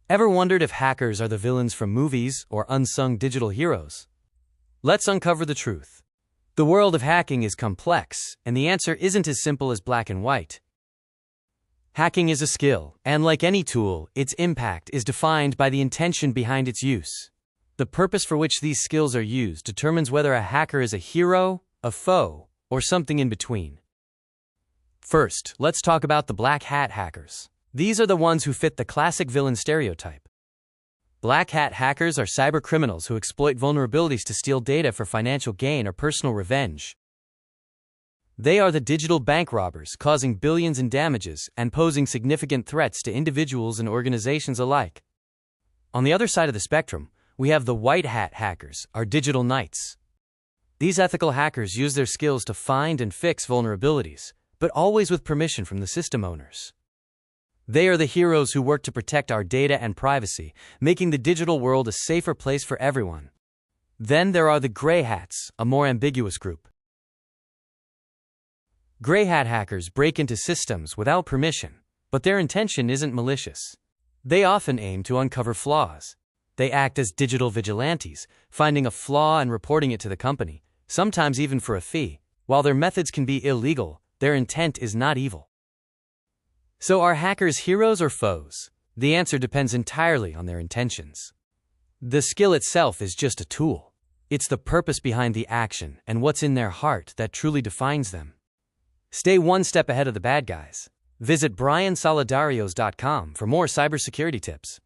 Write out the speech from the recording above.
Ever wondered if hackers are the villains from movies or unsung digital heroes? Let's uncover the truth. The world of hacking is complex, and the answer isn't as simple as black and white. Hacking is a skill, and like any tool, its impact is defined by the intention behind its use. The purpose for which these skills are used determines whether a hacker is a hero, a foe, or something in between. First, let's talk about the black hat hackers. These are the ones who fit the classic villain stereotype. Black hat hackers are cybercriminals who exploit vulnerabilities to steal data for financial gain or personal revenge. They are the digital bank robbers, causing billions in damages and posing significant threats to individuals and organizations alike. On the other side of the spectrum, we have the white hat hackers, our digital knights. These ethical hackers use their skills to find and fix vulnerabilities, but always with permission from the system owners. They are the heroes who work to protect our data and privacy, making the digital world a safer place for everyone. Then there are the gray hats, a more ambiguous group. Gray hat hackers break into systems without permission, but their intention isn't malicious. They often aim to uncover flaws. They act as digital vigilantes, finding a flaw and reporting it to the company, sometimes even for a fee. While their methods can be illegal, their intent is not evil. So are hackers heroes or foes? The answer depends entirely on their intentions. The skill itself is just a tool. It's the purpose behind the action and what's in their heart that truly defines them. Stay one step ahead of the bad guys. Visit briansolidarios.com for more cybersecurity tips.